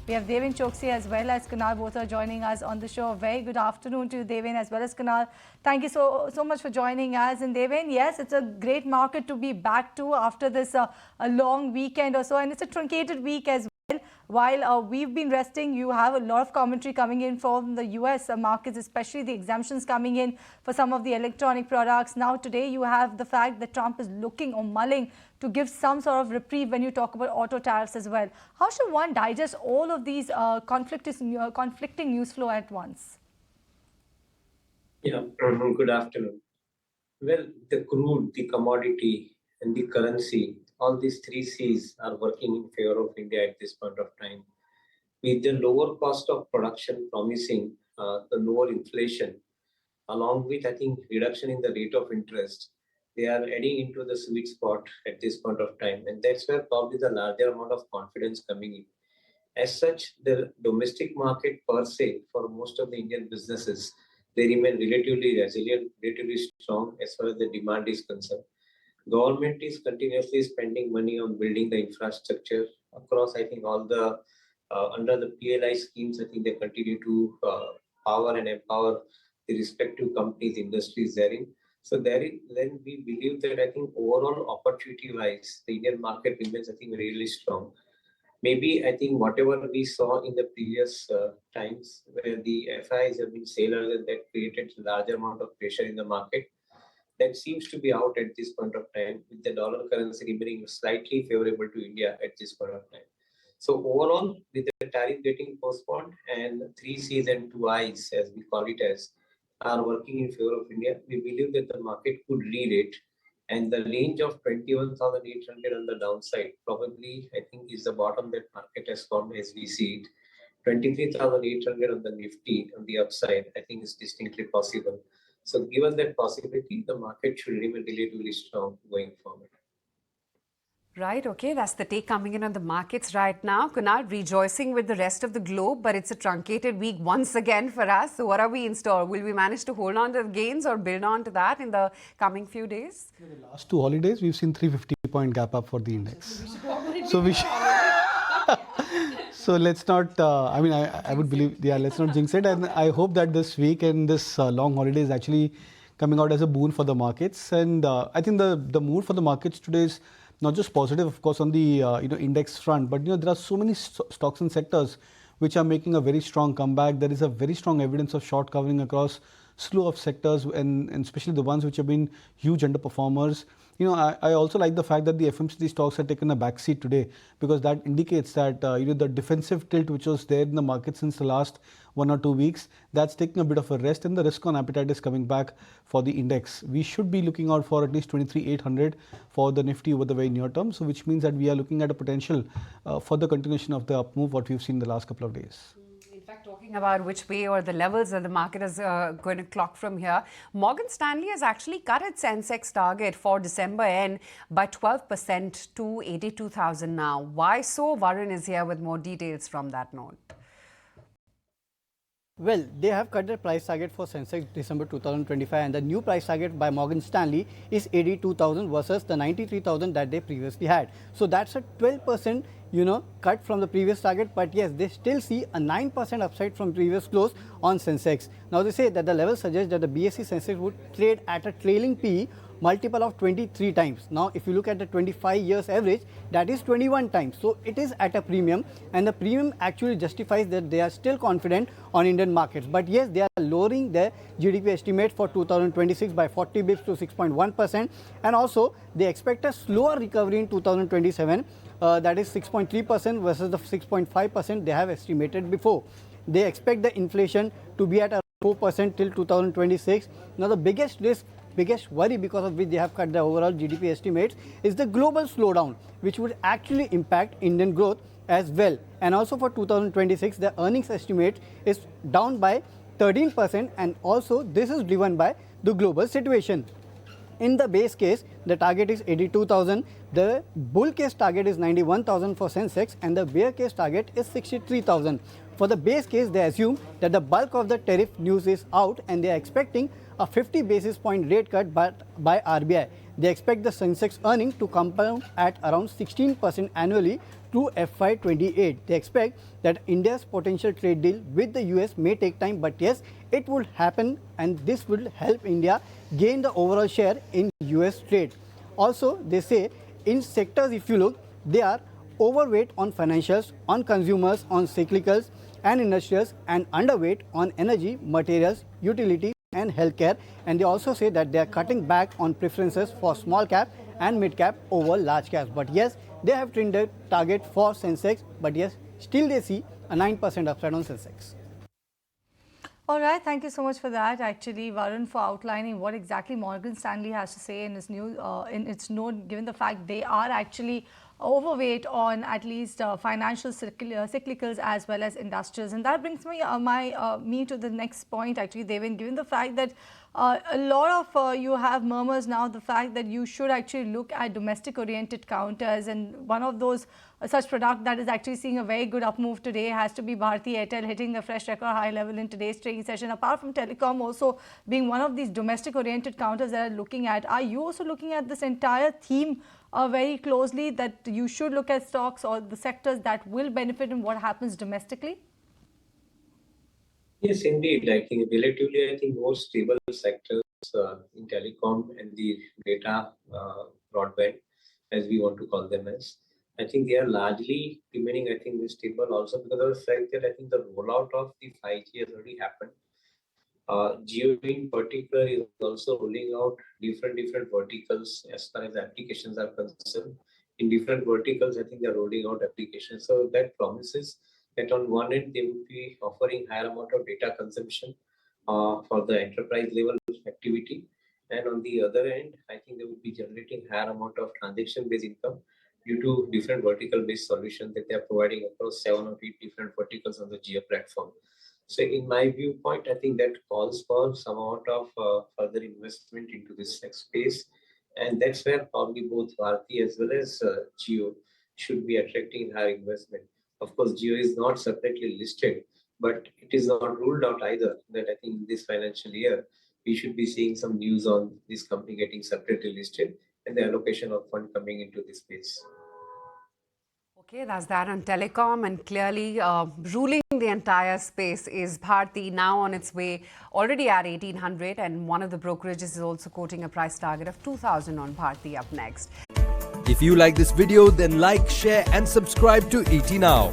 We have Deven Choksey as well as Kunal, both are joining us on the show. Very good afternoon to you, Deven, as well as Kunal. Thank you so much for joining us. And Deven, yes, it's a great market to be back to after this a long weekend or so, and it's a truncated week as well. While we've been resting, you have a lot of commentary coming in from the US markets, especially the exemptions coming in for some of the electronic products. Now today you have the fact that Trump is looking or mulling to give some sort of reprieve when you talk about auto tariffs as well. How should one digest all of these conflicting news flow at once? Yeah, good afternoon. Well, the crude, the commodity, and the currency, all these 3C's are working in favor of India at this point of time. With the lower cost of production promising the lower inflation, along with, I think, reduction in the rate of interest, they are adding into the sweet spot at this point of time. And that's where probably the larger amount of confidence coming in. As such, the domestic market per se, for most of the Indian businesses, they remain relatively resilient, relatively strong as far as the demand is concerned. Government is continuously spending money on building the infrastructure across, I think, all the under the PLI schemes. I think they continue to power and empower the respective companies, industries therein. So then we believe that I think overall opportunity-wise, the Indian market remains, I think, really strong. Maybe I think whatever we saw in the previous times where the FIs have been sailors and that created a larger amount of pressure in the market, that seems to be out at this point of time, with the dollar currency remaining slightly favorable to India at this point of time. So overall, with the tariff getting postponed and 3C's and 2I's, as we call it as, are working in favor of India, we believe that the market could re-rate, and the range of 21,800 on the downside probably, I think, is the bottom that market has formed as we see it. 23,800 on the Nifty on the upside, I think, is distinctly possible. So given that possibility, the market should remain relatively strong going forward. Right, okay, that's the take coming in on the markets right now. Kunal, rejoicing with the rest of the globe, but it's a truncated week once again for us. So what are we in store? Will we manage to hold on to the gains or build on to that in the coming few days? In the last two holidays, we've seen 350-point gap up for the index. So we should... So let's not, I would believe, yeah, let's not jinx it. And I hope that this week and this long holiday is actually coming out as a boon for the markets. And I think the mood for the markets today is not just positive, of course, on the index front, but there are so many stocks and sectors which are making a very strong comeback. There is a very strong evidence of short covering across slew of sectors, and especially the ones which have been huge underperformers. I also like the fact that the FMCG stocks have taken a backseat today, because that indicates that the defensive tilt which was there in the market since the last 1 or 2 weeks, that's taking a bit of a rest, and the risk on appetite is coming back for the index. We should be looking out for at least 23,800 for the Nifty over the very near term, so which means that we are looking at a potential for the continuation of the up move what we've seen in the last couple of days. In fact, talking about which way or the levels that the market is going to clock from here, Morgan Stanley has actually cut its Sensex target for December end by 12% to 82,000 now. Why so? Varun is here with more details from that note. Well, they have cut their price target for Sensex December 2025, and the new price target by Morgan Stanley is 82,000 versus the 93,000 that they previously had. So that's a 12% cut from the previous target, but yes, they still see a 9% upside from previous close on Sensex. Now they say that the level suggests that the BSE Sensex would trade at a trailing PE multiple of 23 times. Now if you look at the 25 years average, that is 21 times. So it is at a premium, and the premium actually justifies that they are still confident on Indian markets. But yes, they are lowering their GDP estimate for 2026 by 40 bips to 6.1%, and also they expect a slower recovery in 2027, that is 6.3% versus the 6.5% they have estimated before. They expect the inflation to be at 4% till 2026. Now the biggest worry because of which they have cut the overall GDP estimates is the global slowdown, which would actually impact Indian growth as well. And also for 2026, the earnings estimate is down by 13%, and also this is driven by the global situation. In the base case, the target is 82,000, the bull case target is 91,000 for Sensex, and the bear case target is 63,000. For the base case, they assume that the bulk of the tariff news is out, and they are expecting a 50 basis point rate cut by RBI. They expect the Sensex earning to compound at around 16% annually through FY28. They expect that India's potential trade deal with the US may take time, but yes, it will happen, and this will help India gain the overall share in US trade. Also, they say in sectors, if you look, they are overweight on financials, on consumers, on cyclicals and industrials, and underweight on energy, materials, utilities and healthcare. And they also say that they are cutting back on preferences for small cap and mid cap over large caps. But yes, they have trimmed their target for Sensex, but yes, still they see a 9% upside on Sensex. All right, thank you so much for that. Actually, Varun, for outlining what exactly Morgan Stanley has to say in its in its note, given the fact they are actually overweight on at least financial cyclicals as well as industrials. And that brings me me to the next point, actually, Deven, given the fact that a lot of you have murmurs now, the fact that you should actually look at domestic oriented counters, and one of those such product that is actually seeing a very good up move today has to be Bharti Airtel, hitting a fresh record high level in today's trading session. Apart from telecom also being one of these domestic oriented counters that are looking at, are you also looking at this entire theme very closely, that you should look at stocks or the sectors that will benefit in what happens domestically? Yes, indeed. I think relatively, I think more stable sectors in telecom and the data broadband, as we want to call them as. I think they are largely remaining, I think, stable also because of the fact that I think the rollout of the 5G has already happened. Jio in particular is also rolling out different verticals as far as applications are concerned. In different verticals, I think they are rolling out applications. So that promises that on one end, they would be offering higher amount of data consumption for the enterprise level activity. And on the other end, I think they would be generating higher amount of transaction-based income due to different vertical-based solutions that they are providing across 7 or 8 different verticals on the Jio platform. So in my viewpoint, I think that calls for some amount of further investment into this space. And that's where probably both Bharti as well as Jio should be attracting higher investment. Of course, Jio is not separately listed, but it is not ruled out either that I think this financial year, we should be seeing some news on this company getting separately listed and the allocation of fund coming into this space. Okay, that's that on telecom, and clearly ruling the entire space is Bharti, now on its way, already at 1800, and one of the brokerages is also quoting a price target of 2000 on Bharti up next. If you like this video, then like, share and subscribe to ET Now.